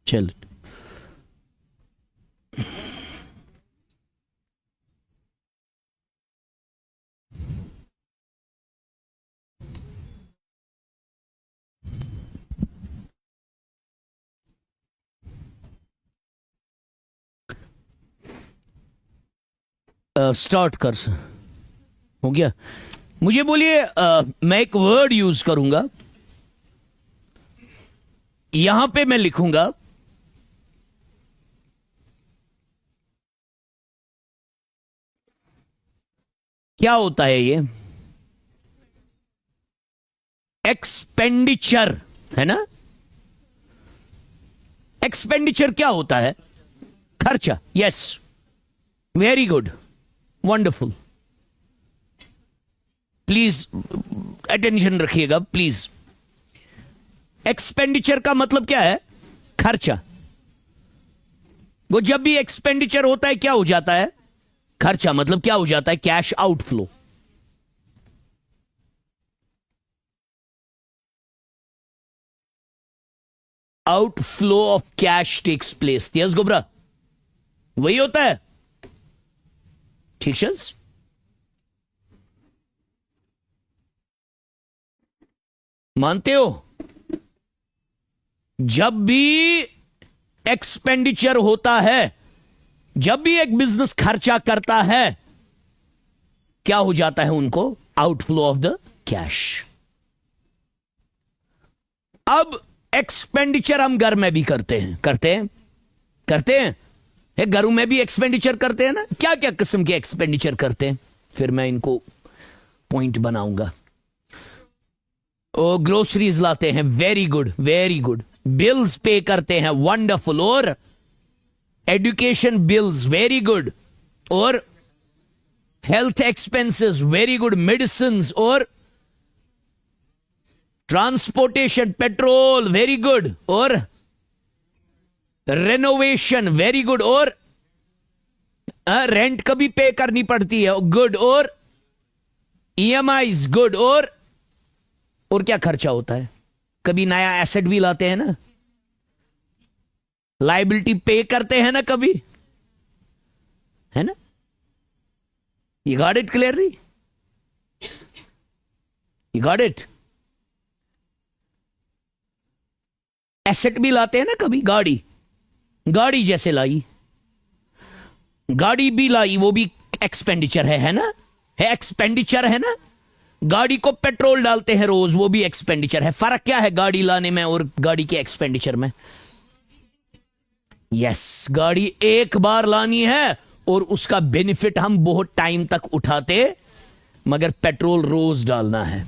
चल। स्टार्ट कर सर। हो गया। मुझे बोलिए, मैं एक वर्ड यूज करूंगा, यहां पे मैं लिखूंगा क्या होता है ये, एक्सपेंडिचर, है ना। एक्सपेंडिचर क्या होता है? खर्चा। Yes, very good, wonderful. Please attention रखिएगा प्लीज। एक्सपेंडिचर का मतलब क्या है? खर्चा। वो जब भी एक्सपेंडिचर होता है क्या हो जाता है? खर्चा। मतलब क्या हो जाता है? Cash outflow. Outflow of cash takes place. Yes गोबरा, वही होता है। ठीक शंस? मानते हो? जब भी एक्सपेंडिचर होता है, जब भी एक बिजनेस खर्चा करता है, क्या हो जाता है उनको? Outflow of the cash. अब एक्सपेंडिचर हम घर में भी करते हैं, करते हैं। घरों में भी एक्सपेंडिचर करते हैं ना। क्या क्या किस्म के एक्सपेंडिचर करते हैं, फिर मैं इनको पॉइंट बनाऊंगा। ओ, ग्रोसरीज लाते हैं, very good very good. Bills पे करते हैं, वंडरफुल। और एजुकेशन बिल्स, वेरी गुड। और health expenses, very good. Medicine और ट्रांसपोर्टेशन, पेट्रोल, वेरी गुड। और रेनोवेशन, वेरी गुड। और रेंट कभी पे करनी पड़ती है, गुड। और ईएमआईज, गुड। और क्या खर्चा होता है? कभी नया एसेट भी लाते हैं ना, लाइबिलिटी पे करते हैं ना कभी, है ना। You got it clearly? You got it? Asset भी लाते हैं ना कभी, गाड़ी, गाड़ी जैसे लाई, गाड़ी भी लाई, वो भी एक्सपेंडिचर है ना, है एक्सपेंडिचर, है ना। गाड़ी को पेट्रोल डालते हैं रोज, वो भी एक्सपेंडिचर है। फर्क क्या है गाड़ी लाने में और गाड़ी के एक्सपेंडिचर में? यस, गाड़ी एक बार लानी है और उसका बेनिफिट हम बहुत टाइम तक उठाते, मगर पेट्रोल रोज डालना है।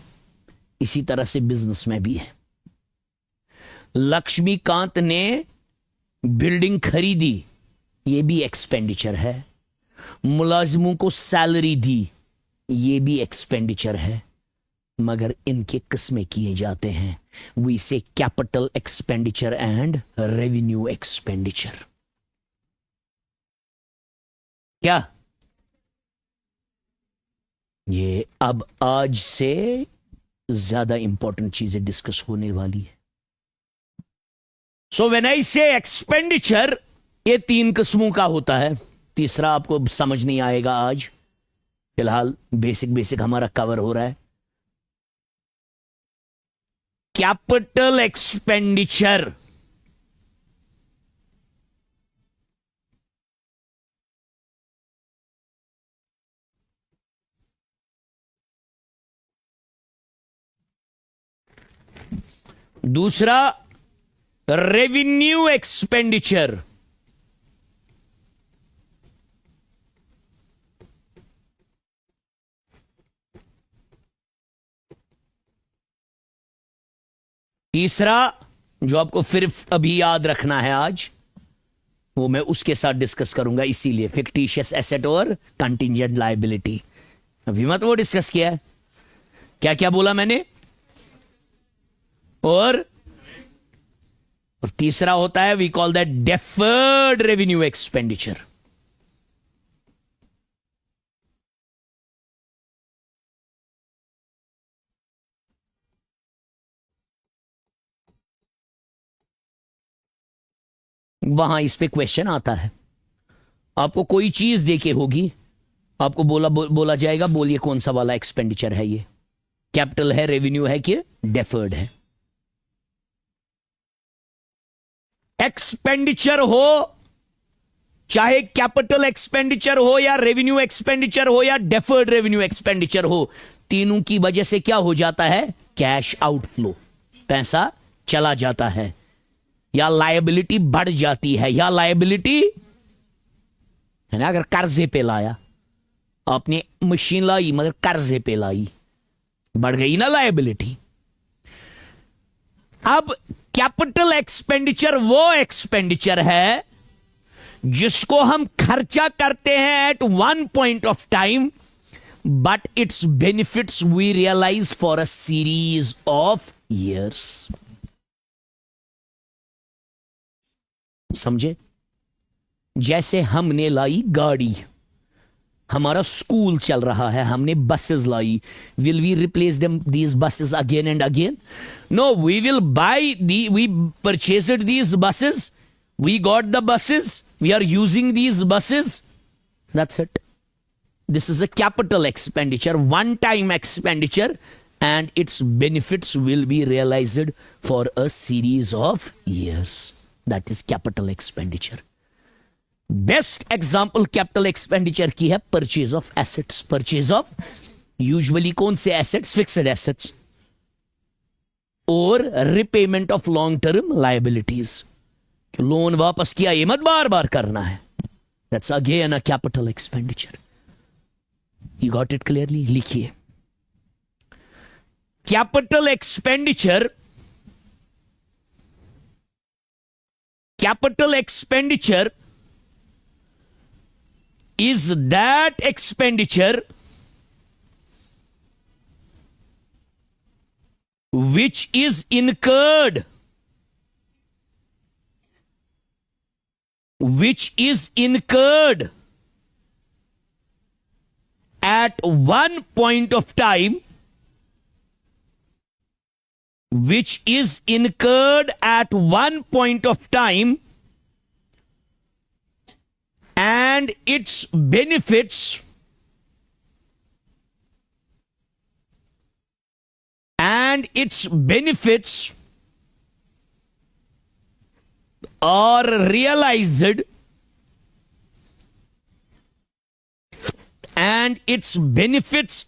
इसी तरह से बिजनेस में भी है। लक्ष्मीकांत ने बिल्डिंग खरीदी, ये भी एक्सपेंडिचर है। मुलाजिमों को सैलरी दी, ये भी एक्सपेंडिचर है, मगर इनके किस्में किए जाते हैं। वी से capital expenditure and revenue expenditure. क्या ये अब आज से ज्यादा इंपॉर्टेंट चीजें डिस्कस होने वाली है। सो व्हेन आई से एक्सपेंडिचर, ये 3 किस्मों का होता है। तीसरा आपको समझ नहीं आएगा आज, फिलहाल बेसिक बेसिक हमारा कवर हो रहा है। कैपिटल एक्सपेंडिचर, दूसरा रेवेन्यू एक्सपेंडिचर, तीसरा जो आपको फिर अभी याद रखना है आज, वो मैं उसके साथ डिस्कस करूंगा, इसीलिए फिक्टिशियस एसेट और कंटिंजेंट लायबिलिटी। अभी मत वो डिस्कस किया है। क्या क्या बोला मैंने? और तीसरा होता है, we call that deferred revenue expenditure. वहां इस पे क्वेश्चन आता है। आपको कोई चीज देके होगी, आपको बोला जाएगा बोलिए कौन सा वाला एक्सपेंडिचर है, ये कैपिटल है, रेवेन्यू है कि डेफर्ड है। एक्सपेंडिचर हो, चाहे कैपिटल एक्सपेंडिचर हो या रेवेन्यू एक्सपेंडिचर हो या डेफर्ड रेवेन्यू एक्सपेंडिचर हो, तीनों की वजह से क्या हो जाता है? कैश आउटफ्लो, पैसा चला जाता है, या लायबिलिटी बढ़ जाती है, या लायबिलिटी है ना। अगर कर्जे पे लाया आपने, मशीन लाई मगर कर्जे पे लाई, बढ़ गई ना लायबिलिटी। अब कैपिटल एक्सपेंडिचर वो एक्सपेंडिचर है जिसको हम खर्चा करते हैं at one point of time, but its benefits we realise for a series of years. समझे? जैसे हमने लाई गाड़ी, हमारा स्कूल चल रहा है, हमने बसेस लाई, will we replace them these buses again and again? No, we will buy we purchased these buses, we got the buses, we are using these buses, that's it. This is a capital expenditure, one time expenditure, and its benefits will be realized for a series of years. That is capital expenditure. Best example capital expenditure की है purchase of assets. Purchase of usually कौन से assets? Fixed assets. और repayment of long term liabilities. Loan वापस किया, ये मत बार बार करना है. That's again a capital expenditure. You got it clearly? लिखिए. Capital expenditure is that expenditure which is incurred at one point of time, and its benefits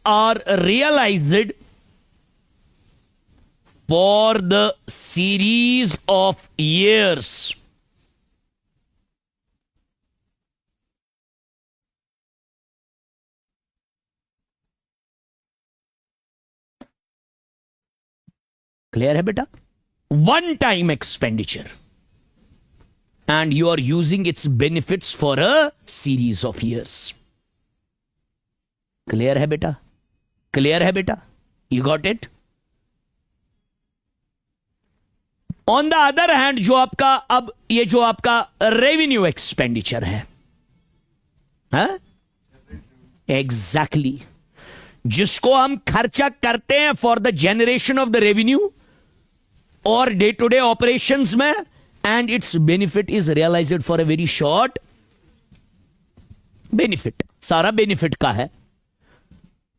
are realized for the series of years. Clear है बेटा? One time expenditure, and you are using its benefits for a series of years. Clear है बेटा? Clear है बेटा? You got it? On the other hand, जो आपका अब ये जो आपका रेवेन्यू एक्सपेंडिचर है, एग्जैक्टली, जिसको हम खर्चा करते हैं for the generation of the revenue और डे टू डे ऑपरेशंस में, and its benefit is realised for a very short benefit. सारा बेनिफिट का है.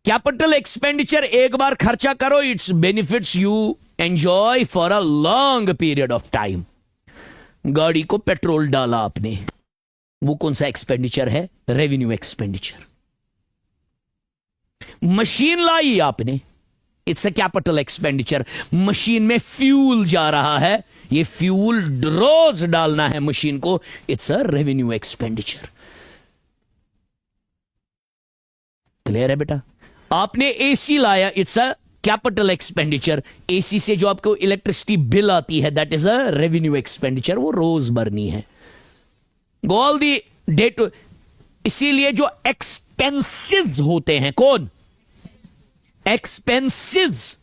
कैपिटल एक्सपेंडिचर एक बार खर्चा करो, its benefits you enjoy for a long period of time. गाड़ी को पेट्रोल डाला आपने, वो कौन सा एक्सपेंडिचर है? Revenue expenditure. मशीन लाई आपने, it's a capital expenditure. Machine में फ्यूल जा रहा है, ये फ्यूल रोज डालना है मशीन को, its a revenue expenditure. Clear है बेटा? आपने एसी लाया, its a capital expenditure. AC से जो आपको इलेक्ट्रिसिटी बिल आती है, that is a revenue expenditure, वो रोज भरनी है. All the day to. इसीलिए जो एक्सपेंसेस होते हैं, कौन एक्सपेंसेस,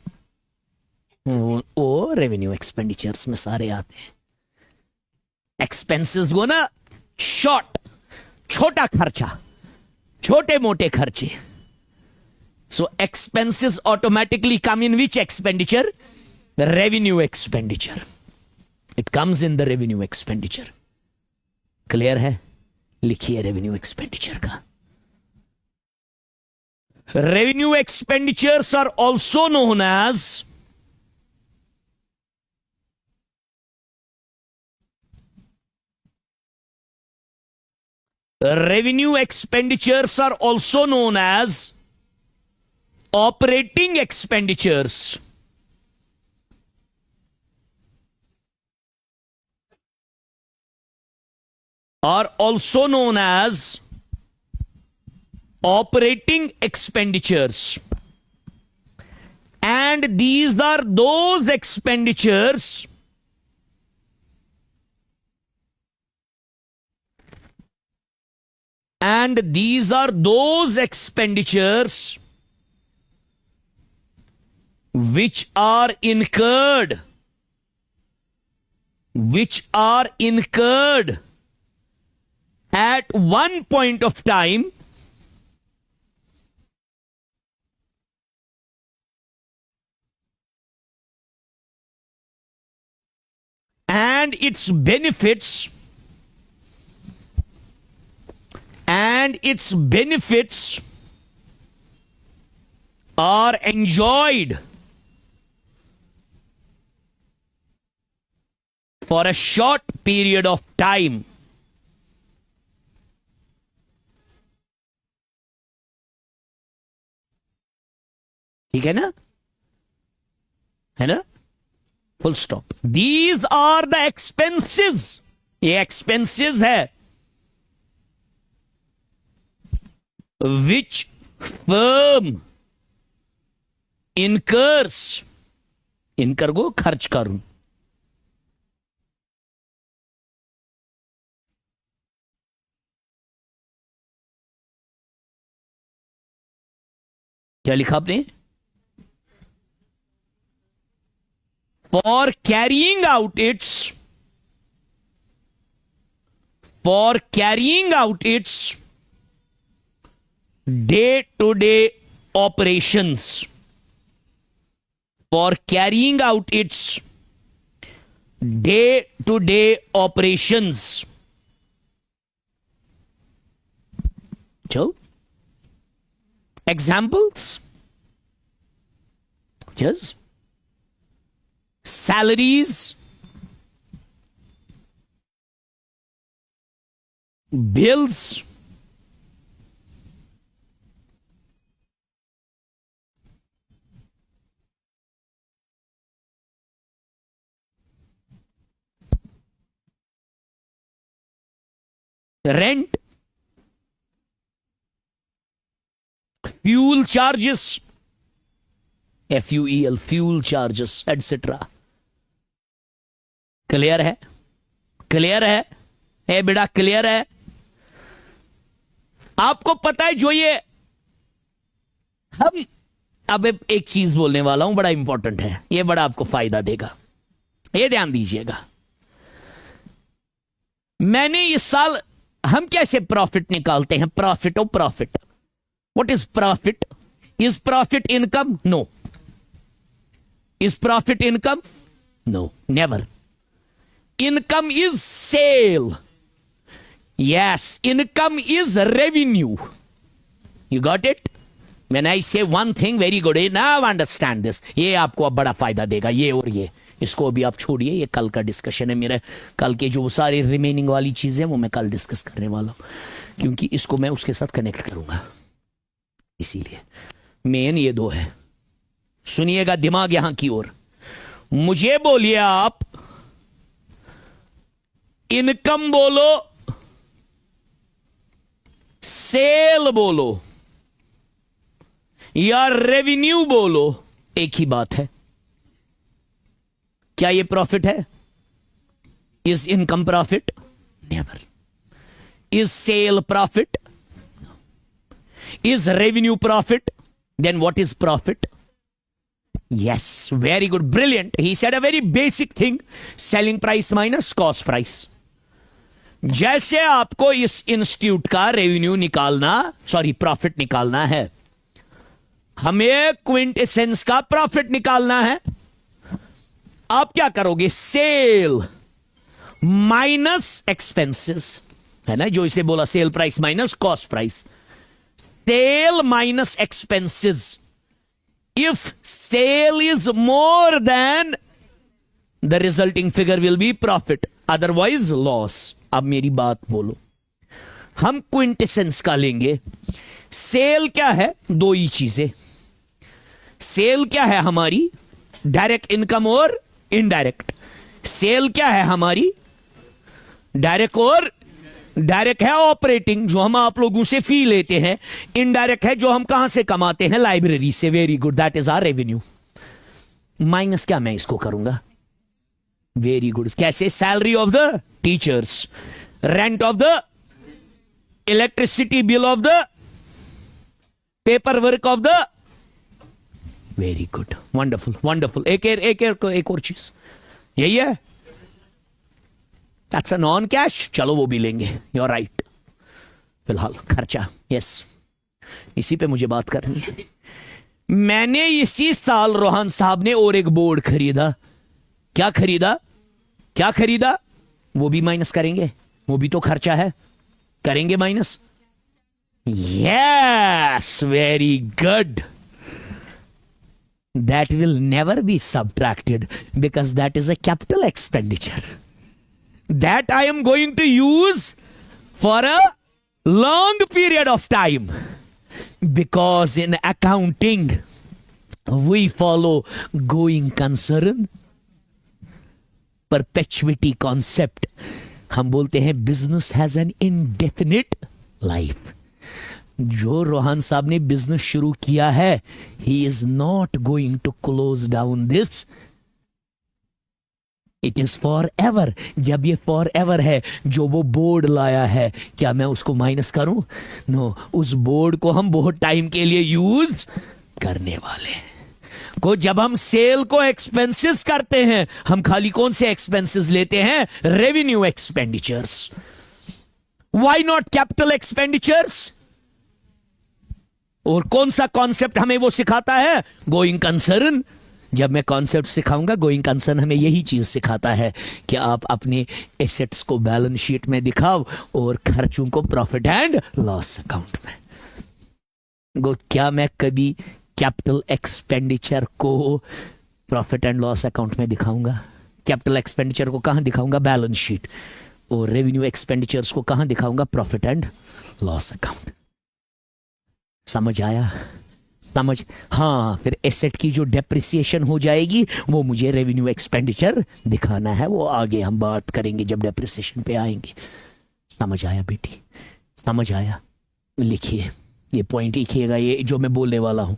वो रेवेन्यू एक्सपेंडिचर्स में सारे आते हैं. एक्सपेंसेस वो ना शॉर्ट, छोटा खर्चा, छोटे मोटे खर्चे. So expenses automatically come in which expenditure? The revenue expenditure. It comes in the revenue expenditure. Clear है? लिखिए रेवेन्यू एक्सपेंडिचर का। Revenue expenditures are also known as revenue expenditures are also known as operating expenditures. Are also known as operating expenditures. And these are those expenditures and these are those expenditures which are incurred at one point of time and its benefits are enjoyed for a short period of time. ठीक है ना? है ना? Full stop. These are the expenses. ये expenses है which firm incurs, incur को खर्च करूं, क्या लिखा आपने? For carrying out its day-to-day operations. For carrying out its day-to-day operations. So, examples? Yes. Salaries, bills, rent, fuel charges, FUEL, fuel charges, etc. Clear है? Clear है? ए बेटा क्लियर है? आपको पता है जो ये हम अब एक चीज बोलने वाला हूं, बड़ा इंपॉर्टेंट है, ये बड़ा आपको फायदा देगा, ये ध्यान दीजिएगा। मैंने इस साल हम कैसे प्रॉफिट निकालते हैं? प्रॉफिट और profit. What is profit? Is profit income? No. Is profit income? No, never. Income is sale. Yes, income is revenue. You got it? When I say one thing, very good. Now understand this. ये आपको अब बड़ा फायदा देगा, ये और ये। इसको अभी आप छोड़िए, ये कल का डिस्कशन है मेरा। कल के जो सारी रिमेनिंग वाली चीजें वो मैं कल डिस्कस करने वाला हूं, क्योंकि इसको मैं उसके साथ कनेक्ट करूंगा। इसीलिए मेन ये दो है। सुनिएगा दिमाग यहां की ओर। मुझे बोलिए आप इनकम बोलो, सेल बोलो या रेवेन्यू बोलो, एक ही बात है। क्या ये प्रॉफिट है? Is income profit? Never. Is sale profit? Is revenue profit? Then what is profit? Yes, very good, brilliant. He said a very basic thing, selling price minus cost price. जैसे आपको इस इंस्टीट्यूट का revenue निकालना, sorry profit निकालना है, हमें क्विंटेसेंस का profit निकालना है। आप क्या करोगे? Sale minus expenses. है ना, जो इसने बोला sale price minus cost price, sale minus expenses. If sale is more than the resulting figure will be profit, otherwise loss. अब मेरी बात बोलो, हम क्विंटेसेंस का लेंगे. सेल क्या है? दो ही चीजें. सेल क्या है हमारी? डायरेक्ट इनकम और इनडायरेक्ट. सेल क्या है हमारी? डायरेक्ट और डायरेक्ट है ऑपरेटिंग, जो हम आप लोगों से फी लेते हैं. इनडायरेक्ट है जो हम कहां से कमाते हैं? लाइब्रेरी से. Very good, that is our revenue. Minus क्या मैं इसको करूंगा? Very good. कैसे? Salary of the teachers, rent of the, electricity bill of the, paper work of the. Very good, wonderful wonderful. एक और चीज यही है. That's a non cash. चलो वो भी लेंगे. You are right. फिलहाल खर्चा. यस, इसी पे मुझे बात करनी है. मैंने इसी साल रोहन साहब ने और एक बोर्ड खरीदा. क्या खरीदा? क्या खरीदा? वो भी माइनस करेंगे. वो भी तो खर्चा है. करेंगे minus. Yes, very good. That will never be subtracted because that is a capital expenditure that I am going to use for a long period of time, because in accounting we follow going concern perpetuity concept. हम बोलते हैं business has an indefinite life. जो रोहन साहब ने business शुरू किया है, he is not going to close down this. It is forever. जब ये फॉर एवर है, जो वो बोर्ड लाया है, क्या मैं उसको माइनस करूं? नो, उस बोर्ड को हम बहुत टाइम के लिए यूज करने वाले हैं. को जब हम सेल को एक्सपेंसेस करते हैं, हम खाली कौन से एक्सपेंसेस लेते हैं? Revenue expenditures. Why not capital expenditures? और कौन सा कॉन्सेप्ट हमें वो सिखाता है? Going concern. जब मैं कॉन्सेप्ट सिखाऊंगा, गोइंग कंसर्न हमें यही चीज सिखाता है कि आप अपने एसेट्स को बैलेंस शीट में दिखाओ और खर्चों को प्रॉफिट एंड लॉस अकाउंट में. क्या मैं कभी कैपिटल एक्सपेंडिचर को प्रॉफिट एंड लॉस अकाउंट में दिखाऊंगा? कैपिटल एक्सपेंडिचर को कहां दिखाऊंगा? Balance sheet. और रेवेन्यू एक्सपेंडिचर्स को कहां दिखाऊंगा? Profit and loss account. समझ आया? समझ? हाँ. फिर एसेट की जो डेप्रिसिएशन हो जाएगी, वो मुझे रेवेन्यू एक्सपेंडिचर दिखाना है. वो आगे हम बात करेंगे जब डेप्रिसिएशन पे आएंगे. समझ आया बेटी? समझ आया? लिखिए, ये पॉइंट लिखिएगा, ये जो मैं बोलने वाला हूं.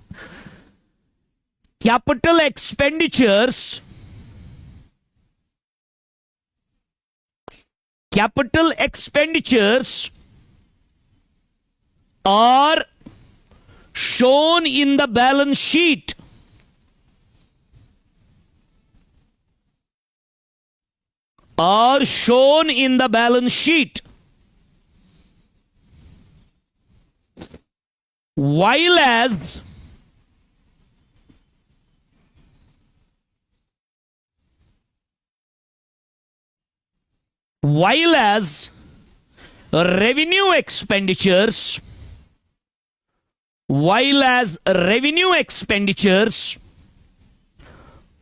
Capital expenditures, capital expenditures are shown in the balance sheet while as revenue expenditures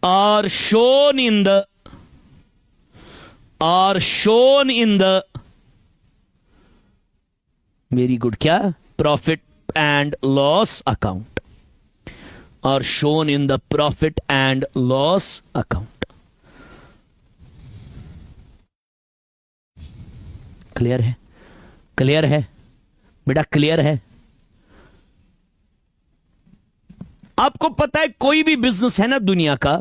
are shown in the very good, क्या? Profit and loss account. Are shown in the profit and loss account. Clear है? Clear है बेटा? Clear है? आपको पता है कोई भी बिजनेस है ना दुनिया का,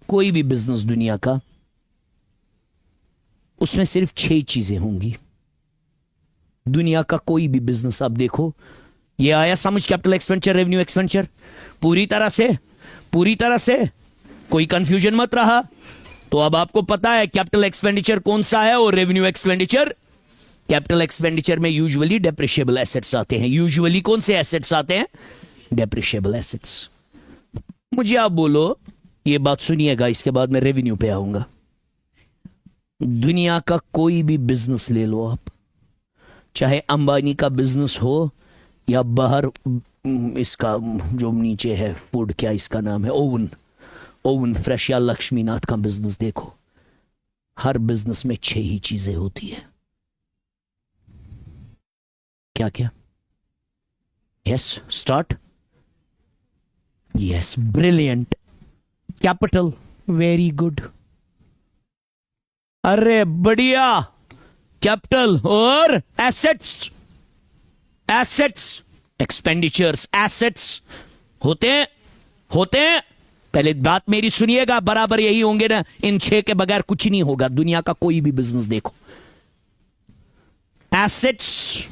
कोई भी बिजनेस दुनिया का, उसमें सिर्फ 6 चीजें होंगी. दुनिया का कोई भी बिजनेस आप देखो. ये आया समझ? कैपिटल एक्सपेंडिचर, रेवेन्यू एक्सपेंडिचर पूरी तरह से कोई कंफ्यूजन मत रहा. तो अब आपको पता है कैपिटल एक्सपेंडिचर कौन सा है और रेवेन्यू एक्सपेंडिचर. कैपिटल एक्सपेंडिचर में यूजुअली डेप्रिशिएबल एसेट्स आते हैं. यूजुअली कौन से एसेट्स आते हैं? Depreciable assets. मुझे आप बोलो, ये बात सुनिएगा, इसके बाद मैं रेवेन्यू पे आऊंगा. दुनिया का कोई भी बिजनेस ले लो आप, चाहे अंबानी का बिजनेस हो या बाहर इसका जो नीचे है फूड, क्या इसका नाम है, ओवन, ओवन फ्रेश, या लक्ष्मीनाथ का बिजनेस देखो, हर बिजनेस में 6 ही चीजें होती है। क्या क्या? Yes, start. Yes, brilliant. Capital, very good, अरे बढ़िया। कैपिटल और एसेट्स, एसेट्स, एक्सपेंडिचर्स, एसेट्स होते हैं, होते हैं। पहले बात मेरी सुनिएगा, बराबर यही होंगे ना, इन 6 के बगैर कुछ नहीं होगा। दुनिया का कोई भी बिजनेस देखो, assets,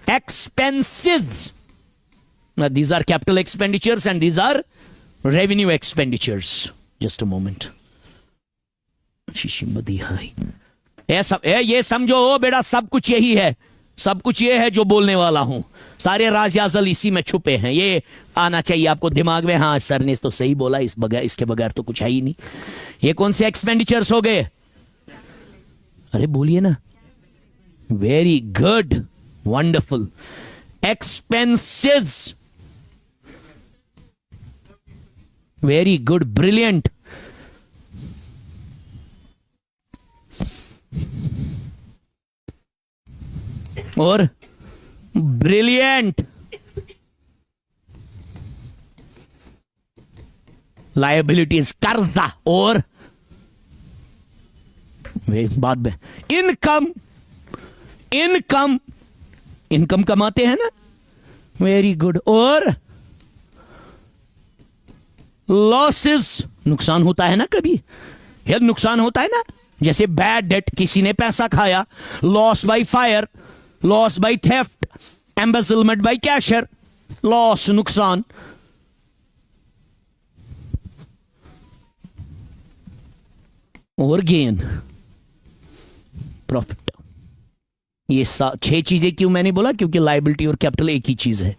expenses. Now these are capital expenditures and these are revenue expenditures. Just a moment. ये समझो बेटा, सब कुछ यही है, सब कुछ ये है जो बोलने वाला हूं। सारे राज-ए-अज़ल इसी में छुपे हैं। ये आना चाहिए आपको दिमाग में, हाँ सर ने तो सही बोला, इस बगैर, इसके बगैर तो कुछ है ही नहीं। ये कौन से एक्सपेंडिचर्स हो गए? अरे बोलिए ना। Very good, wonderful. Expenses, very good, brilliant. और brilliant. Liabilities, कर्जा, और बाद में इनकम, इनकम, इनकम कमाते हैं ना, वेरी गुड। और लॉसेस, नुकसान होता है ना कभी, यह नुकसान होता है ना, जैसे बैड डेट, किसी ने पैसा खाया, loss by fire, loss by theft, embezzlement by cashier, loss, नुकसान। और गेन, प्रॉफिट। ये 6 चीजें क्यों मैंने बोला? क्योंकि लायबिलिटी और कैपिटल एक ही चीज है।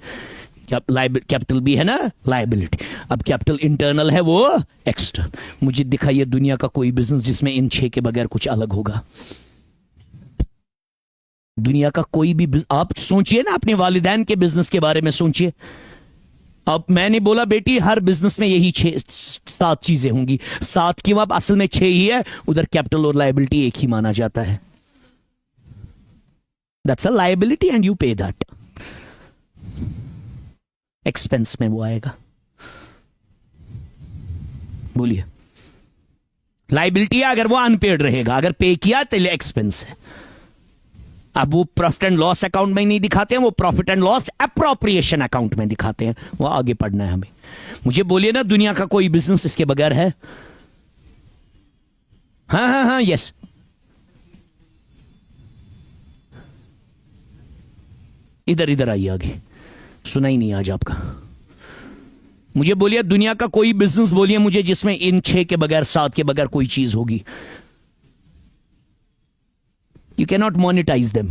कैपिटल भी है ना, लायबिलिटी। अब कैपिटल इंटरनल है, वो एक्सटर्नल। मुझे दिखाइए दुनिया का कोई बिजनेस जिसमें इन 6 के बगैर कुछ अलग होगा। दुनिया का कोई भी, आप सोचिए ना, अपने वालिदैन के बिजनेस के बारे में सोचिए। अब मैंने बोला बेटी, हर बिजनेस में यही 7 चीजें होंगी। 7 क्यों? अब असल में 6 ही है, उधर कैपिटल और लायबिलिटी एक ही माना जाता है। That's a liability and you pay that. Expense में वो आएगा। बोलिए, लायबिलिटी है अगर वो अनपेड रहेगा, अगर पे किया तो एक्सपेंस है। अब वो प्रॉफिट एंड लॉस अकाउंट में नहीं दिखाते हैं, वो profit and loss appropriation account में दिखाते हैं। वो आगे पढ़ना है हमें। मुझे बोलिए ना, दुनिया का कोई बिजनेस इसके बगैर है? हाँ हाँ हाँ, यस। इधर इधर आइए, आगे सुना ही नहीं आज आपका। मुझे बोलिए दुनिया का कोई बिजनेस बोलिए मुझे जिसमें इन 6 के बगैर, 7 के बगैर कोई चीज होगी। You can not monetise them.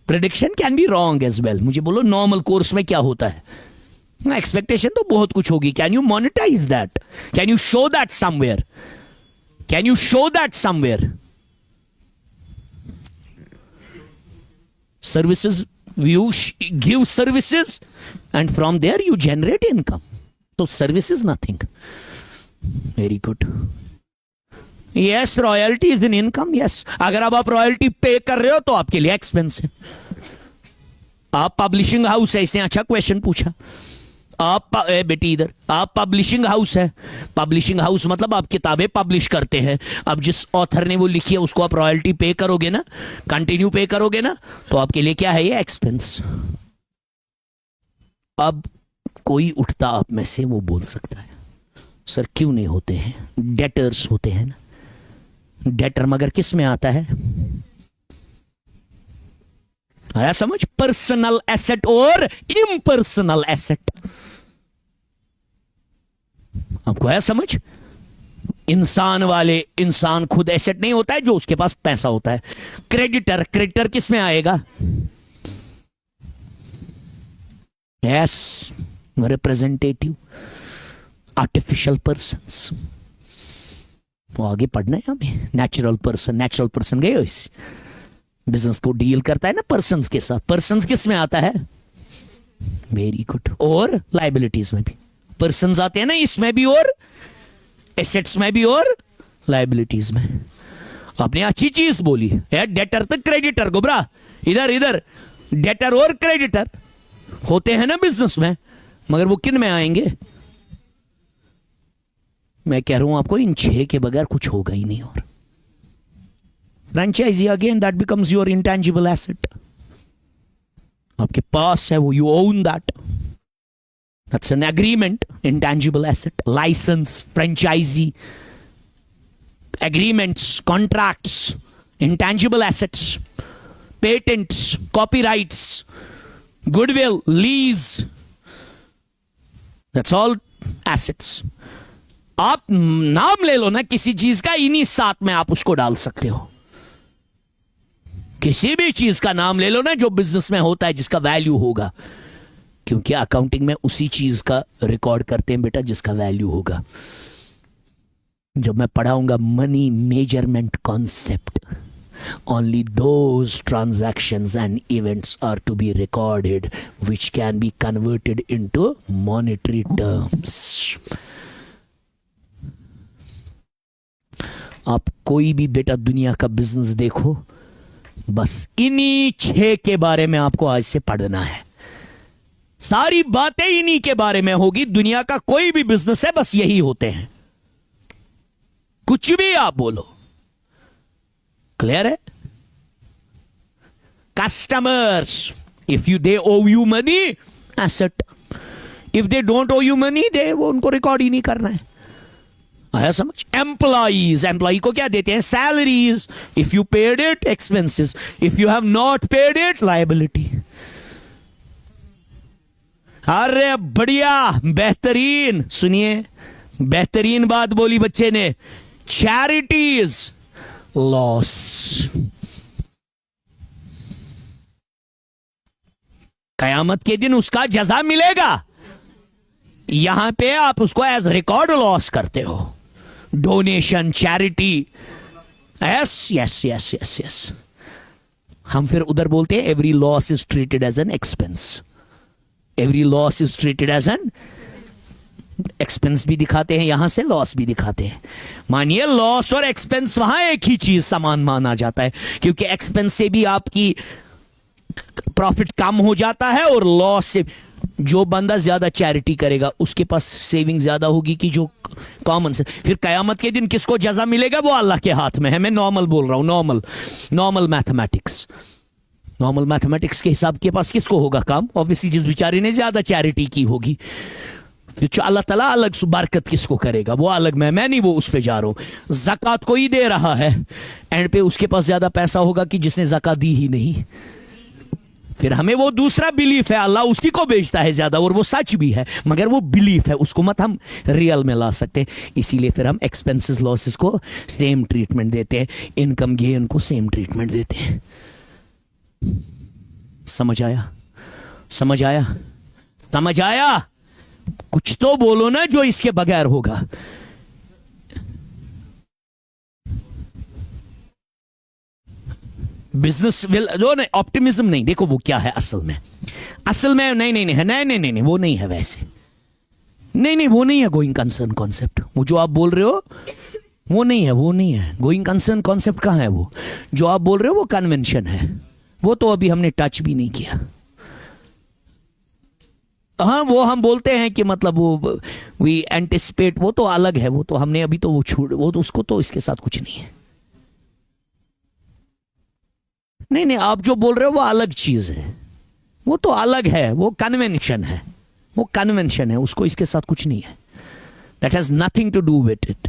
Prediction can be wrong as well. मुझे बोलो नॉर्मल कोर्स में क्या होता है? एक्सपेक्टेशन तो बहुत कुछ होगी। Can you monetise that? Can you show that somewhere? Can you show that somewhere? Services, you give services and from there you generate income. So service is nothing. Very good. Yes, royalty is an income. Yes. अगर अब आप royalty पे कर रहे हो तो आपके लिए एक्सपेंस है। आप पब्लिशिंग हाउस है, इसने अच्छा क्वेश्चन पूछा। आप बेटी इधर, आप पब्लिशिंग हाउस है। पब्लिशिंग हाउस मतलब आप किताबें पब्लिश करते हैं। अब जिस ऑथर ने वो लिखी है उसको आप रॉयल्टी पे करोगे ना, कंटिन्यू पे करोगे ना, तो आपके लिए क्या है? ये एक्सपेंस। अब कोई उठता आप में से, वो बोल सकता है सर क्यों नहीं होते हैं? डेटर्स होते हैं ना। डेटर मगर किस में आता है? आया समझ? पर्सनल एसेट और इम्पर्सनल एसेट। आपको आया समझ? इंसान खुद एसेट नहीं होता है, जो उसके पास पैसा होता है। क्रेडिटर, क्रेडिटर किस में आएगा? Yes, representative, artificial persons. वो आगे पढ़ना है हमें। नेचुरल पर्सन गए इस बिजनेस को डील करता है ना पर्सन्स के साथ। पर्सन्स किस में आता है? Very good. और लाइबिलिटीज में भी पर्सन्स आते हैं ना, इसमें भी और एसेट्स में भी और लाइबिलिटीज में। आपने अच्छी चीज बोली यार, डेटर तक क्रेडिटर गोबरा, इधर इधर डेटर और क्रेडिटर होते हैं ना बिजनेस में, मगर वो किन में आएंगे? मैं कह रहा हूं आपको, इन 6 के बगैर कुछ होगा ही नहीं। और franchisee again that becomes your intangible asset. आपके पास है वो, you own that, that's an agreement, intangible asset. Licence, franchisee agreements, contracts, intangible assets. Patents, copyrights, goodwill, lease, that's all assets. आप नाम ले लो ना किसी चीज का, इन्हीं 7 में आप उसको डाल सकते हो। किसी भी चीज का नाम ले लो ना जो बिजनेस में होता है, जिसका वैल्यू होगा, क्योंकि अकाउंटिंग में उसी चीज का रिकॉर्ड करते हैं बेटा जिसका वैल्यू होगा। जब मैं पढ़ाऊंगा money measurement concept, only those transactions and events are to be recorded which can be converted into monetary terms. आप कोई भी बेटा दुनिया का बिजनेस देखो, बस इन्हीं 6 के बारे में आपको आज से पढ़ना है। सारी बातें इन्हीं के बारे में होगी। दुनिया का कोई भी बिजनेस है, बस यही होते हैं। कुछ भी आप बोलो, क्लियर है? कस्टमर्स, इफ यू दे ओव you money, asset. If they don't ओव यू मनी, दे वो उनको रिकॉर्ड ही नहीं करना है। आया समझ? एम्प्लॉइज, एम्प्लॉई को क्या देते हैं? Salaries. If you paid it, expenses. If you have not paid it, liability. अरे बढ़िया, बेहतरीन। सुनिए, बेहतरीन बात बोली बच्चे ने। Charities, loss. कयामत के दिन उसका जजा मिलेगा। यहां पे आप उसको एज रिकॉर्ड लॉस करते हो। Donation, charity, yes yes yes yes yes. हम फिर उधर बोलते हैं every loss is treated as an expense. Every loss is treated as an expense भी दिखाते हैं, यहां से लॉस भी दिखाते हैं। मानिए लॉस और एक्सपेंस वहां एक ही चीज समान माना जाता है, क्योंकि एक्सपेंस से भी आपकी प्रॉफिट कम हो जाता है, और लॉस से जो बंदा ज्यादा चैरिटी करेगा उसके पास सेविंग ज्यादा होगी कि जो कॉमन से। फिर कयामत के दिन किसको जजा मिलेगा? वो अल्लाह के हाथ में है। मैं नॉर्मल बोल रहा हूं, नॉर्मल मैथमेटिक्स। नॉर्मल मैथमेटिक्स के हिसाब के पास किसको होगा काम? ऑब्वियसली जिस बेचारे ने ज्यादा चैरिटी की होगी। फिर अल्लाह ताला अलग बरकत किसको करेगा? वो अलग। मैं नहीं वो उस पे जा रहा हूं। ज़कात कोई दे रहा है, एंड पे उसके पास ज्यादा पैसा होगा कि जिसने ज़कात दी ही नहीं। फिर हमें वो दूसरा बिलीफ है, अल्लाह उसी को बेचता है ज्यादा, और वो सच भी है, मगर वो बिलीफ है, उसको मत हम रियल में ला सकते। इसीलिए फिर हम एक्सपेंसेस लॉसेस को सेम ट्रीटमेंट देते हैं, इनकम गेन को सेम ट्रीटमेंट देते हैं। समझ आया? समझ आया? समझ आया? कुछ तो बोलो ना जो इसके बगैर होगा। बिजनेस विल जो नहीं, ऑप्टिमिज्म नहीं। देखो वो क्या है असल में नहीं, वो नहीं है वैसे। नहीं, वो नहीं है गोइंग कंसर्न कॉन्सेप्ट। वो जो आप बोल रहे हो वो नहीं है गोइंग कंसर्न कॉन्सेप्ट। कहां है वो जो आप बोल रहे हो? वो कन्वेंशन है। वो तो अभी हमने टच भी नहीं किया। हाँ, वो हम बोलते हैं कि मतलब वो वी एंटिसिपेट, वो तो अलग है। वो तो हमने अभी तो वो छोड़, वो तो उसको तो इसके साथ कुछ नहीं है। नहीं, आप जो बोल रहे हो वो अलग चीज है। वो तो अलग है, वो कन्वेंशन है। वो कन्वेंशन है, उसको इसके साथ कुछ नहीं है। That has nothing to do with it.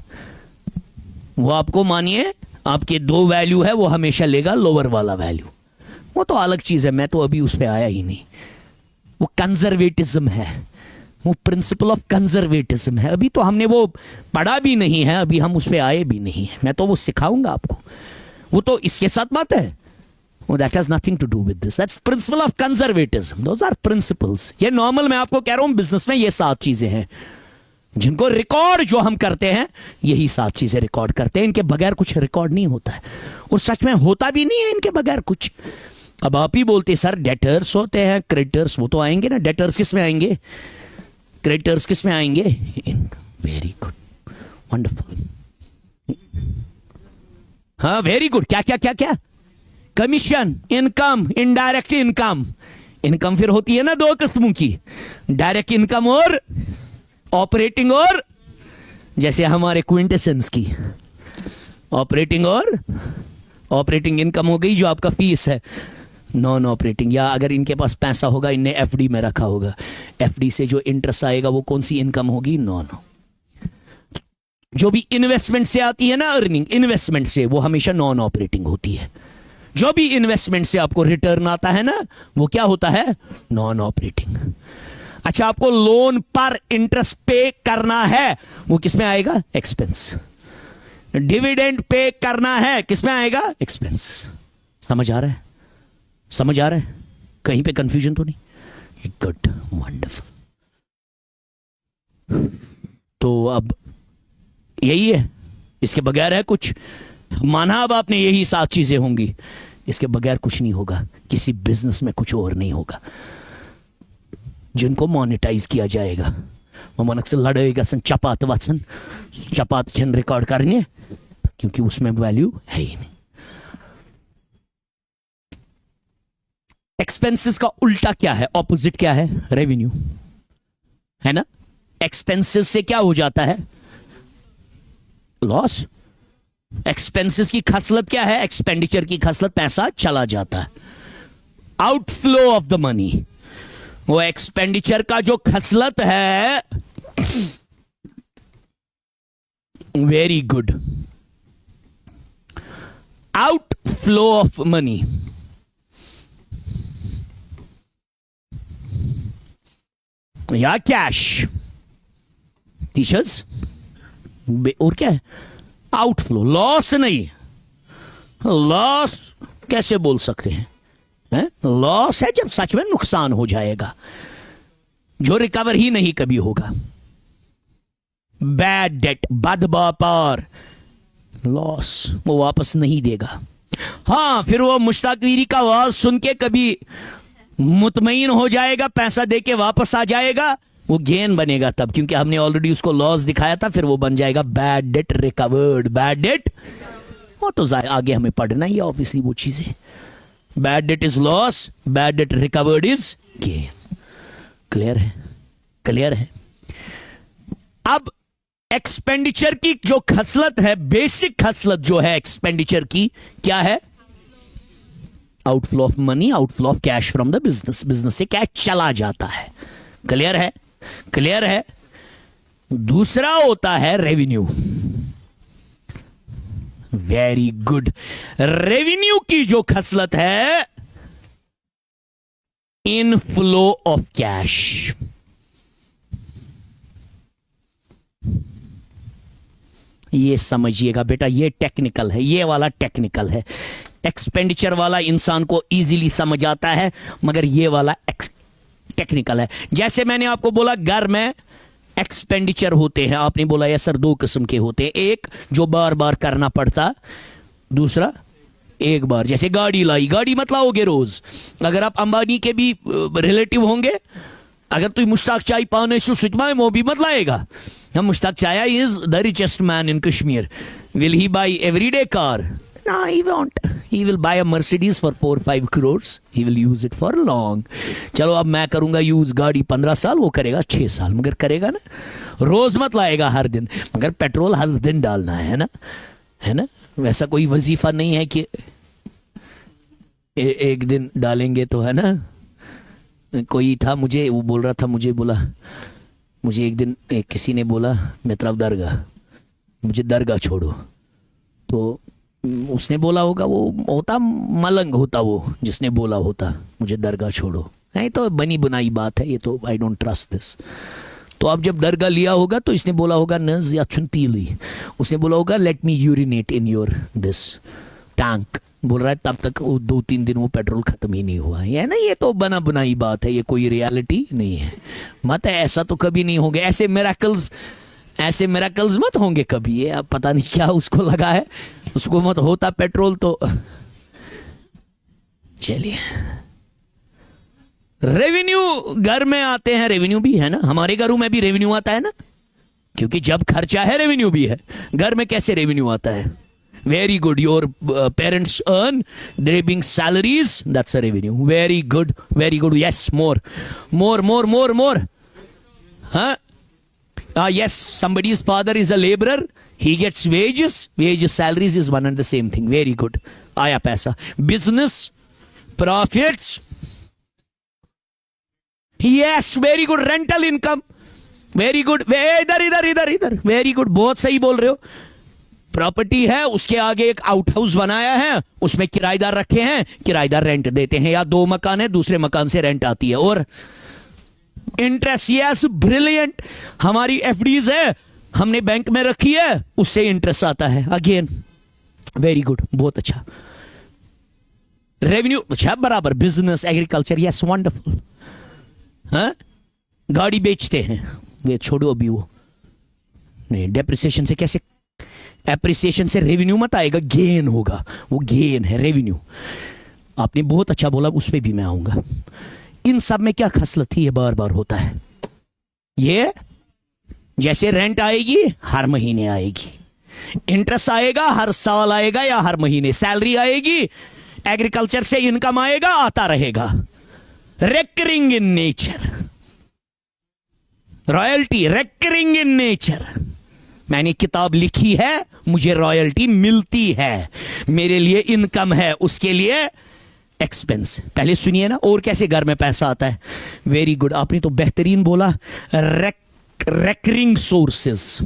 वो आपको मानिए आपके 2 वैल्यू है, वो हमेशा लेगा लोअर वाला वैल्यू। वो तो अलग चीज है, मैं तो अभी उस पर आया ही नहीं। वो कंजर्वेटिज्म है, वो प्रिंसिपल ऑफ कंजर्वेटिज्म है। अभी तो हमने वो पढ़ा भी नहीं है, अभी हम उस पर आए भी नहीं है। मैं तो वो सिखाऊंगा आपको। वो तो इसके साथ बात है। That has nothing to do with this. That's principle of conservatism. Those are principles. ये नॉर्मल मैं आपको कह रहा हूं, बिजनेस में ये 7 चीजें हैं। जिनको रिकॉर्ड जो हम करते हैं, यही 7 चीजें रिकॉर्ड करते हैं। इनके बगैर कुछ रिकॉर्ड नहीं होता है, और सच में होता भी नहीं है इनके बगैर कुछ। अब आप ही बोलते सर डेटर्स होते हैं, क्रेडिटर्स, वो तो आएंगे ना। डेटर्स किस में आएंगे, क्रेडिटर्स किस में आएंगे? वेरी गुड, वंडरफुल, हाँ वेरी गुड। क्या क्या क्या क्या? Commission, income, indirect income. Income फिर होती है ना 2 किस्मों की, डायरेक्ट इनकम और ऑपरेटिंग, और जैसे हमारे क्विंटेसेंस की ऑपरेटिंग, और ऑपरेटिंग इनकम हो गई जो आपका फीस है। नॉन ऑपरेटिंग, या अगर इनके पास पैसा होगा, इनने एफडी में रखा होगा, एफडी से जो इंटरेस्ट आएगा वो कौन सी इनकम होगी? नॉन। जो भी इन्वेस्टमेंट से आती है ना अर्निंग, इन्वेस्टमेंट से, वो हमेशा नॉन ऑपरेटिंग होती है। जो भी इन्वेस्टमेंट से आपको रिटर्न आता है ना, वो क्या होता है? Non operating. अच्छा, आपको लोन पर इंटरेस्ट पे करना है, वो किस में आएगा? एक्सपेंस। डिविडेंड पे करना है, किस में आएगा? एक्सपेंस। समझ आ रहा है? समझ आ रहा है? कहीं पे कंफ्यूजन तो नहीं? Good, wonderful. तो अब यही है, इसके बगैर है कुछ? माना अब आपने यही 7 चीजें होंगी, इसके बगैर कुछ नहीं होगा। किसी बिजनेस में कुछ और नहीं होगा। जिनको मोनेटाइज किया जाएगा, वो मनक से लड़ेगा सन चपात वचन, चपात छन रिकॉर्ड करने, क्योंकि उसमें वैल्यू है ही नहीं। एक्सपेंसेस का उल्टा क्या है, ऑपोजिट क्या है? रेवेन्यू, है ना। एक्सपेंसेस से क्या हो जाता है? लॉस। एक्सपेंसेस की खसलत क्या है? एक्सपेंडिचर की खसलत, पैसा चला जाता है, आउटफ्लो ऑफ द मनी। वो एक्सपेंडिचर का जो खसलत है, very good, outflow of money. या कैश, टीचर्स, और क्या है? आउटफ्लो। लॉस नहीं, लॉस कैसे बोल सकते हैं? लॉस है जब सच में नुकसान हो जाएगा, जो रिकवर ही नहीं कभी होगा। बैड डेट, बद व्यापार, लॉस, वो वापस नहीं देगा। हाँ, फिर वो मुश्ताक वीरी का आवाज सुन के कभी मुतमईन हो जाएगा, पैसा देके वापस आ जाएगा, वो गेन बनेगा तब, क्योंकि हमने ऑलरेडी उसको लॉस दिखाया था। फिर वो बन जाएगा bad debt recovered. Bad debt, वो तो आगे हमें पढ़ना ही है ऑब्वियसली वो चीजें। Bad debt is loss, bad debt recovered is gain. Clear है? क्लियर है? अब एक्सपेंडिचर की जो खसलत है, बेसिक खसलत जो है एक्सपेंडिचर की, क्या है? Outflow of money, outflow of cash from the business. Business से कैश चला जाता है। क्लियर है? क्लियर है? दूसरा होता है रेवेन्यू। Very good. रेवेन्यू की जो खसलत है, इनफ्लो ऑफ कैश। ये समझिएगा बेटा, ये टेक्निकल है, ये वाला टेक्निकल है। एक्सपेंडिचर वाला इंसान को इजीली समझ आता है, मगर ये वाला टेक्निकल है। जैसे मैंने आपको बोला घर में एक्सपेंडिचर होते हैं, आपने बोला ये सर 2 किस्म के होते हैं, एक जो बार बार करना पड़ता, दूसरा एक बार। जैसे गाड़ी लाई, गाड़ी मत लाओगे रोज। अगर आप अंबानी के भी रिलेटिव होंगे, अगर तुम मुश्ताक चाय पाने से सुचमा वो भी मत लाएगा। हम मुश्ताक चाय is the richest man in Kashmir, will he by everyday car? No, he won't. He will buy a Mercedes for 4-5 crores. He will use it for long. चलो अब मैं करूंगा यूज गाड़ी 15 साल, वो करेगा 6 साल, मगर करेगा ना। रोज मत लाएगा हर दिन, मगर पेट्रोल हर दिन डालना है ना, है ना। वैसा कोई वजीफा नहीं है कि एक दिन डालेंगे तो, है ना। कोई था, मुझे वो बोल रहा था, मुझे बोला, मुझे एक दिन किसी ने बोला मैं तरफ दरगाह, मुझे दरगाह छोड़ो, तो उसने बोला होगा, वो होता मलंग होता वो जिसने बोला होता मुझे दरगाह छोड़ो। नहीं तो बनी बुनाई बात है ये तो, आई डोंट ट्रस्ट दिस। तो अब जब दरगाह लिया होगा तो इसने बोला होगा नज या चुनतीली, उसने बोला होगा let me urinate in your this. Tank बोल रहा है, तब तक वो 2-3 दिन वो पेट्रोल खत्म ही नहीं हुआ है ना। ये तो बना बनाई बात है, ये कोई रियलिटी नहीं है। मत है, ऐसा तो कभी नहीं होंगे, ऐसे मिराकल्स मत होंगे कभी। ये अब पता नहीं क्या उसको लगा है, उसको मत होता पेट्रोल तो। चलिए, रेवेन्यू घर में आते हैं, रेवेन्यू भी है ना, हमारे घरों में भी रेवेन्यू आता है ना, क्योंकि जब खर्चा है रेवेन्यू भी है। घर में कैसे रेवेन्यू आता है? Very good, your parents earn, they being salaries, that's a revenue. Very good, yes, more. Yes, somebody's father is a laborer, he gets wages, salaries is one and the same thing. Very good, आया पैसा। business, profits, yes, very good, rental income, very good, इधर, very good, बहुत सही बोल रहे हो। Property है, उसके आगे एक आउट हाउस बनाया है, उसमें किराएदार रखे हैं, किराएदार रेंट देते हैं, या 2 मकान है, दूसरे मकान से रेंट आती है। और इंटरेस्ट, यस, ब्रिलियंट, हमारी एफडीज है, हमने बैंक में रखी है, उससे इंटरेस्ट आता है। अगेन वेरी गुड, बहुत अच्छा। रेवेन्यू अच्छा, बराबर। Business, agriculture, yes, wonderful. हाँ, गाड़ी बेचते हैं, वे छोड़ो अभी, वो नहीं। डेप्रिसिएशन से कैसे, एप्रिसिएशन से रेवेन्यू मत आएगा, गेन होगा, वो गेन है रेवेन्यू। आपने बहुत अच्छा बोला, उस पर भी मैं आऊंगा। इन सब में क्या खसलत थी, ये बार बार होता है। ये जैसे रेंट आएगी हर महीने आएगी, इंटरेस्ट आएगा हर साल आएगा या हर महीने, सैलरी आएगी, एग्रीकल्चर से इनकम आएगा, आता रहेगा। Recurring in nature, royalty recurring in nature. मैंने किताब लिखी है, मुझे रॉयल्टी मिलती है, मेरे लिए इनकम है, उसके लिए एक्सपेंस। पहले सुनिए ना, और कैसे घर में पैसा आता है। वेरी गुड, आपने तो बेहतरीन बोला, रेकरिंग सोर्सेस।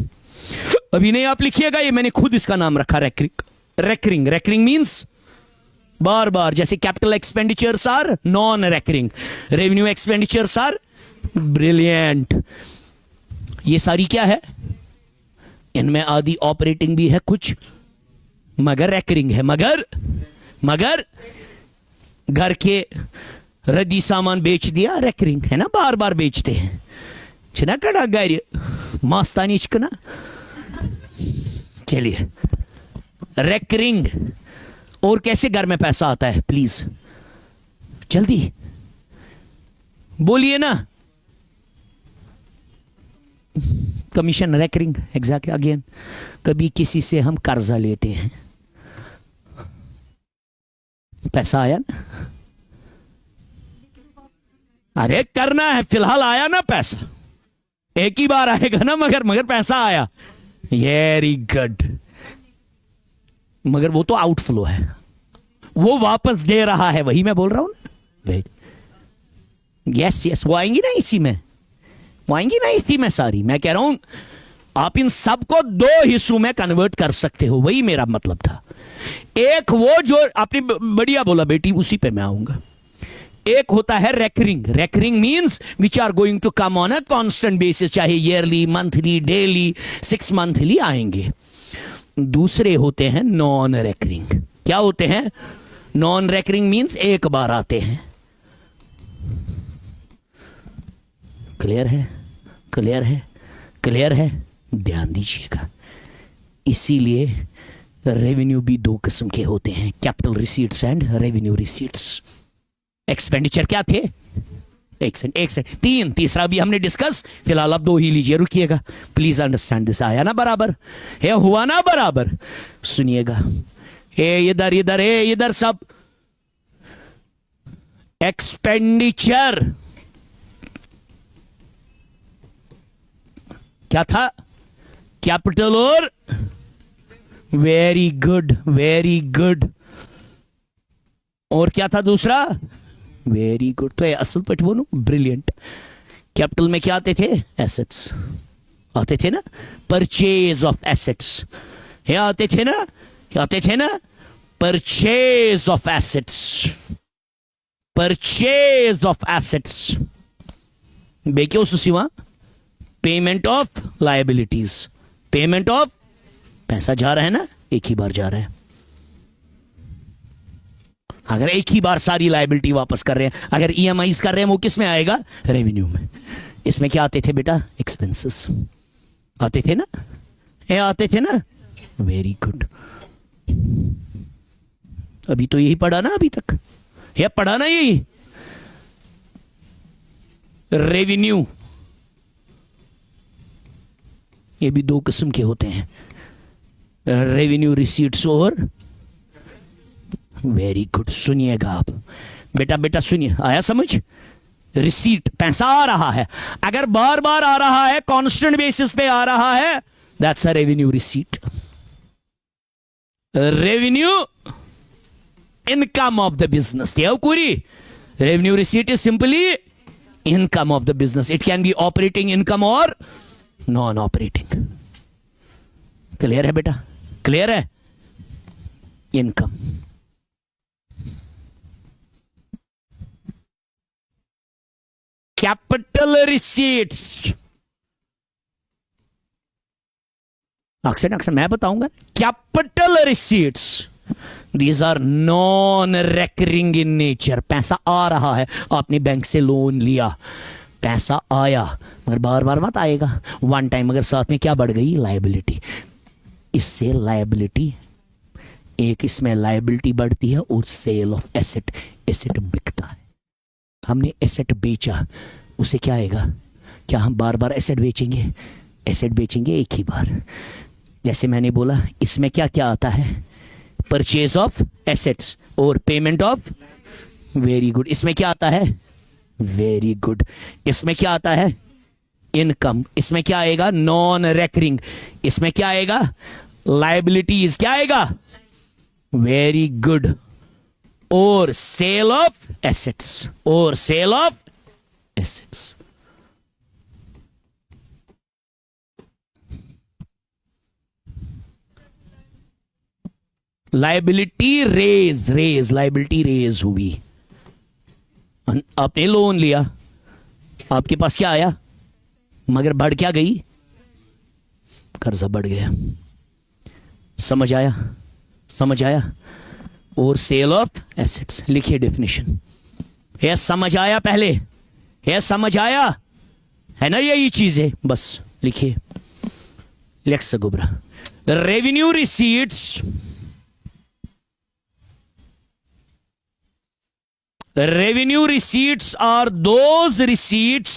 अभी नहीं आप लिखिएगा, ये मैंने खुद इसका नाम रखा, रेकरिंग मींस बार बार। जैसे capital expenditures are non recurring, revenue expenditures are brilliant. ये सारी क्या है, इनमें आदि ऑपरेटिंग भी है कुछ, मगर रेकरिंग है। मगर घर के रद्दी सामान बेच दिया, रेकरिंग है ना, बार बार बेचते हैं। छिना कड़ा गाय मास्तानी चिकना। चलिए, रेकरिंग। और कैसे घर में पैसा आता है, प्लीज जल्दी बोलिए ना। Commission, recurring, exactly. अगेन, कभी किसी से हम कर्जा लेते हैं, पैसा आया ना, अरे करना है, फिलहाल आया ना पैसा, एक ही बार आएगा ना, मगर पैसा आया, वेरी गुड। मगर वो तो आउटफ्लो है, वो वापस दे रहा है, वही मैं बोल रहा हूं ना। यस, वो आएंगी ना इसी में, सारी। मैं कह रहा हूं आप इन सबको 2 हिस्सों में कन्वर्ट कर सकते हो, वही मेरा मतलब था। एक वो जो आपने बढ़िया बोला बेटी, उसी पे मैं आऊंगा। एक होता है recurring means which are going to come on a constant basis, चाहे ईयरली, मंथली, डेली, 6 मंथली आएंगे। दूसरे होते हैं नॉन रेकरिंग। क्या होते हैं? नॉन रेकरिंग मींस एक बार आते हैं। क्लियर है, ध्यान दीजिएगा। इसीलिए रेवेन्यू भी 2 किस्म के होते हैं, capital receipts and revenue receipts. Expenditure क्या थे? एक सेकंड, 3, तीसरा भी हमने डिस्कस, फिलहाल आप 2 ही लीजिए, रुकिएगा प्लीज अंडरस्टैंड दिस। आया ना बराबर, है हुआ ना बराबर? सुनिएगा, इधर सब। एक्सपेंडिचर क्या था? कैपिटल और वेरी गुड। और क्या था दूसरा? Very good. तो असल पट बोलूं, ब्रिलियंट। कैपिटल में क्या आते थे? एसेट्स आते थे ना, परचेज ऑफ एसेट्स। क्या आते थे ना, परचेज ऑफ एसेट्स। बेके उस सिवा payment of liabilities, payment of पैसा जा रहा है ना, एक ही बार जा रहा है। अगर एक ही बार सारी लायबिलिटी वापस कर रहे हैं, अगर ईएमआई कर रहे हैं, वो किस में आएगा? रेवेन्यू में। इसमें क्या आते थे बेटा? एक्सपेंसेस आते थे ना, ये आते थे ना। Very good. अभी तो यही पढ़ा ना, अभी तक ये पढ़ा ना, यही रेवेन्यू। ये भी दो किस्म के होते हैं, रेवेन्यू रिसीट्स और वेरी गुड। सुनिएगा आप बेटा, बेटा सुनिए, आया समझ? रिसीट पैसा आ रहा है, अगर बार बार आ रहा है, कांस्टेंट बेसिस पे आ रहा है, that's a revenue receipt. Revenue income of the business. Revenue receipt is simply income of the business. It can be operating income और नॉन ऑपरेटिंग। क्लियर है बेटा? क्लियर है? इनकम। कैपिटल रिसीट्स, अक्सर मैं बताऊंगा। Capital receipts, these are non recurring in nature. पैसा आ रहा है, आपने बैंक से लोन लिया, पैसा आया, मगर बार बार मत आएगा। वन टाइम अगर साथ में क्या बढ़ गई? लायबिलिटी। इससे लायबिलिटी, एक इसमें लायबिलिटी बढ़ती है और सेल ऑफ एसेट, एसेट बिकता है। हमने एसेट बेचा, उसे क्या आएगा? क्या हम बार बार एसेट बेचेंगे? एसेट बेचेंगे एक ही बार। जैसे मैंने बोला, इसमें क्या क्या आता है? परचेज ऑफ एसेट्स और पेमेंट ऑफ। Very good. इसमें क्या आता है? Very good. इसमें क्या आता है? इनकम। इसमें क्या आएगा? Non recurring. इसमें क्या आएगा? लायबिलिटीज। क्या आएगा? Very good. और सेल ऑफ एसेट्स, और sale of assets. Liability raise, liability raise हुई। आपने लोन लिया, आपके पास क्या आया? मगर बढ़ क्या गई? कर्जा बढ़ गया। समझ आया? समझ आया? और सेल ऑफ एसेट्स। लिखिए डेफिनेशन। यह समझ आया? पहले यह समझ आया है ना? यही चीज है, बस लिखिए। लेक्स गुब्रा। Revenue receipts, revenue receipts are those receipts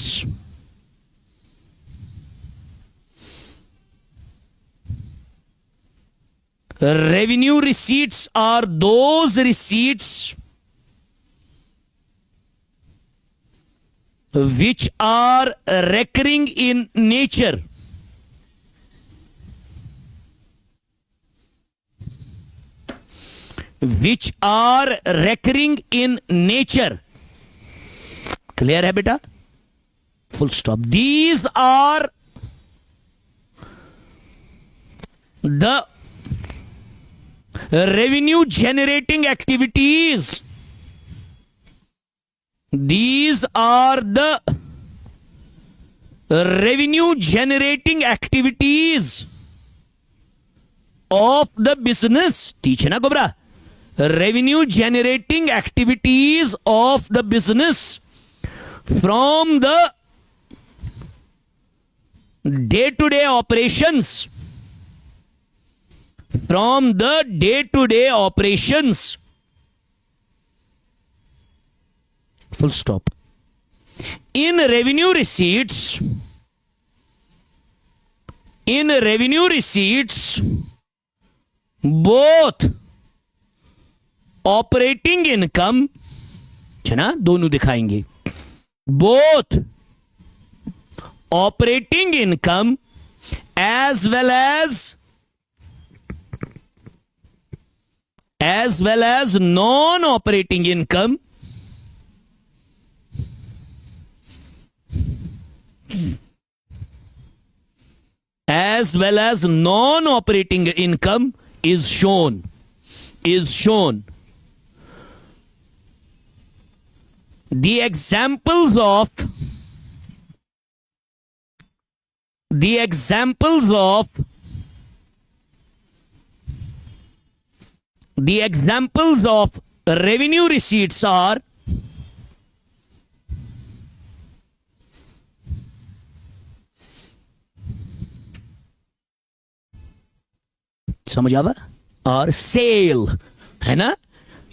revenue receipts are those receipts which are recurring in nature, which are recurring in nature. Clear है बेटा? Full stop. These are the revenue generating activities. These are the revenue generating activities of the business. ठीक है ना गोबरा? Revenue generating activities of the business from the day-to-day operations, from the day-to-day operations. Full stop. In revenue receipts, both operating income, है ना, दोनों दिखाएंगे। Both operating income as well as non operating income as well as non-operating income is shown. The examples of revenue receipts are समझ आवा, और cell है ना,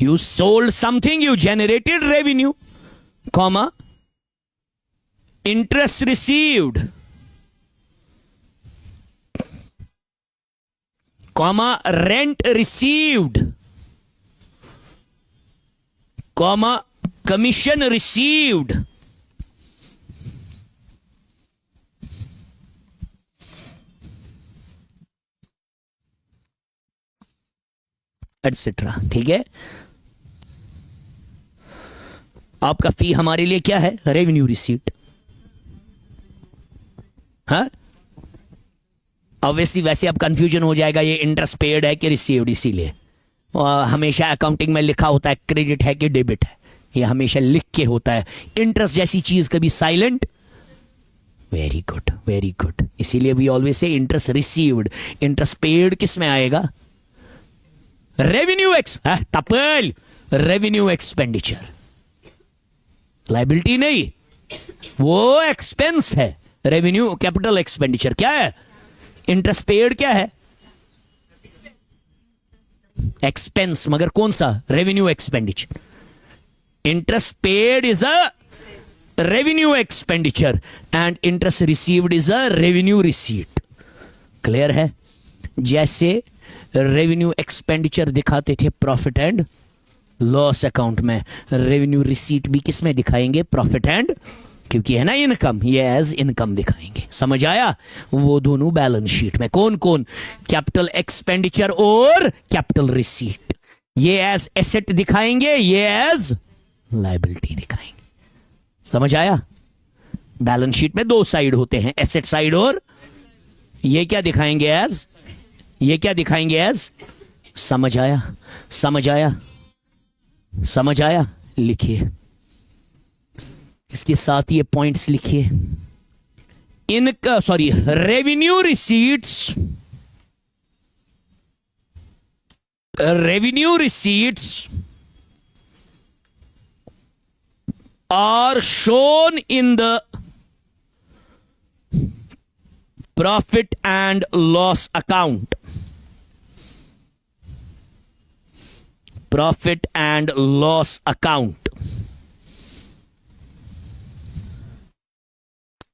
you sold something, you generated revenue, comma interest received, comma rent received, comma commission received, etcetera. ठीक है, आपका फी हमारे लिए क्या है? Revenue receipt. हाँ, ऑब्वियसली वैसे अब कंफ्यूजन हो जाएगा ये इंटरेस्ट पेड है कि रिसीव्ड, इसीलिए हमेशा अकाउंटिंग में लिखा होता है क्रेडिट है कि डेबिट है, ये हमेशा लिख के होता है। इंटरेस्ट जैसी चीज कभी silent. Very good, very good. इसीलिए we always say interest received. Interest paid किस में आएगा? रेवेन्यू टपल, रेवेन्यू एक्सपेंडिचर। लाइबिलिटी नहीं, वो एक्सपेंस है। रेवेन्यू कैपिटल एक्सपेंडिचर क्या है? इंटरेस्ट पेड क्या है? एक्सपेंस, मगर कौन सा? Revenue expenditure. Interest paid is a revenue expenditure and interest received is a revenue receipt. Clear है? जैसे रेवेन्यू एक्सपेंडिचर दिखाते थे प्रॉफिट एंड लॉस अकाउंट में, रेवेन्यू रिसीट भी किस में दिखाएंगे? प्रॉफिट एंड, क्योंकि है ना इनकम, ये एज इनकम दिखाएंगे। समझ आया? वो दोनों बैलेंस शीट में। कौन कौन? कैपिटल एक्सपेंडिचर और कैपिटल रिसीट। ये एज एसेट दिखाएंगे, ये एज लायबिलिटी दिखाएंगे। समझ आया? बैलेंस शीट में दो साइड होते हैं, एसेट साइड और ये क्या दिखाएंगे? एज, ये क्या दिखाएंगे? एज। समझ आया? समझ आया? समझ आया? लिखिए, इसके साथ ये पॉइंट्स लिखिए। इनका revenue receipts, revenue receipts are shown in the profit and loss account. Profit and loss account.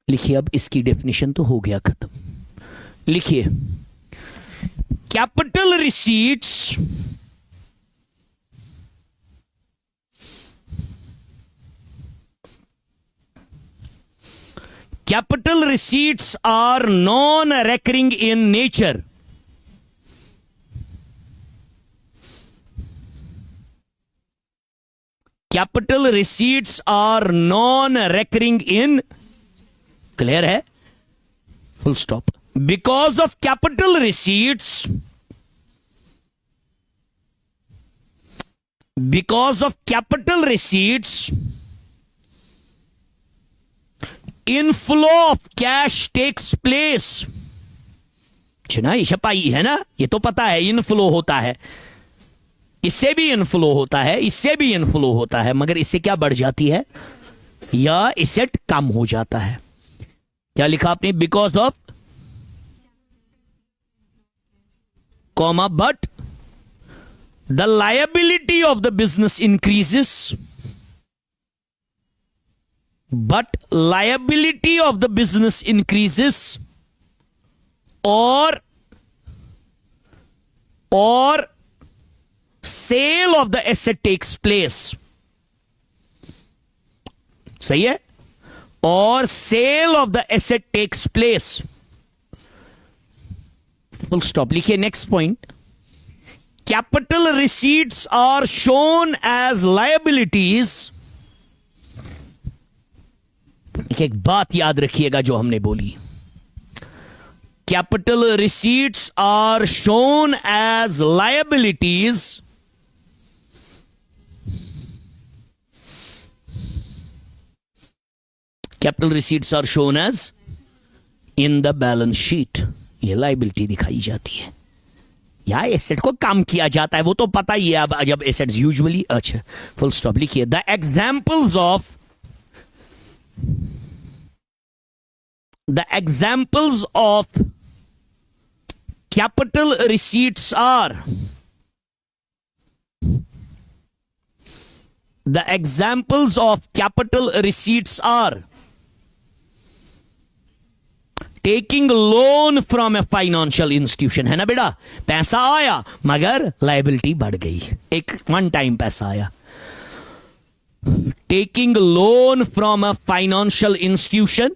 लिखिए, अब इसकी डेफिनेशन तो हो गया खत्म। लिखिए, capital receipts capital receipts are non-recurring in nature. Capital receipts are non-recurring in, clear है? Full stop. Because of capital receipts, because of capital receipts, inflow of cash takes place. ना, छपाई है ना, ये तो पता है इनफ्लो होता है, इससे भी इनफ्लो होता है, इससे भी इनफ्लो होता है, मगर इससे क्या बढ़ जाती है? या एसेट कम हो जाता है। क्या लिखा आपने? Because of comma but the liability of the business increases, but liability of the business increases or sale of the asset takes place. सही है? और sale of the asset takes place. Full stop. लिखिए next point. Capital receipts are shown as liabilities. एक बात याद रखिएगा जो हमने बोली, capital receipts are shown as liabilities capital receipts are shown as in the balance sheet. ये liability दिखाई जाती है, या एसेट को कम किया जाता है, वो तो पता ही है। अब जब एसेट्स यूजुअली, अच्छा फुल स्टॉप लिखिए। The examples of capital receipts are, the examples of capital receipts are taking loan from a financial institution, है ना बेटा, पैसा आया मगर लाइबिलिटी बढ़ गई, एक वन टाइम पैसा आया। taking loan from a financial institution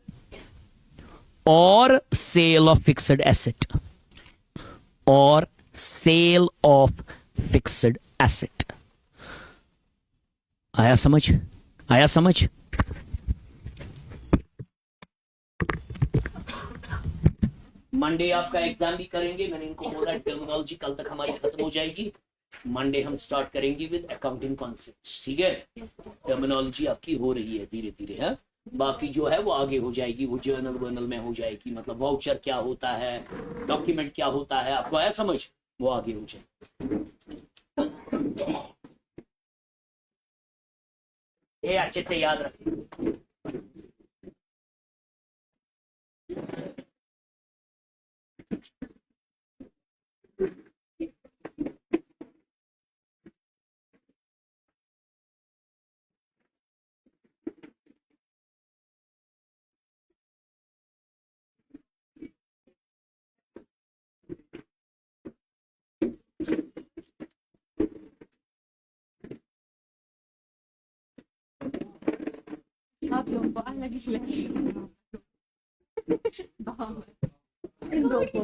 or sale of fixed asset, or sale of fixed asset। आया समझ, आया समझ। मंडे आपका एग्जाम भी करेंगे, मैंने इनको बोला टर्मिनोलॉजी कल तक हमारी खत्म हो जाएगी। मंडे हम स्टार्ट करेंगे विद अकाउंटिंग कॉन्सेप्ट्स, ठीक है। टर्मिनोलॉजी आपकी हो रही है धीरे धीरे, है। बाकी जो है वो आगे हो जाएगी, वो जर्नल वर्नल में हो जाएगी, मतलब वाउचर क्या होता है, डॉक्यूमेंट क्या होता है, आपको आया समझ, वो आगे हो जाएगी। ये अच्छे से याद रखें। Tatlong po. Lagi sila. Dopo. Dopo.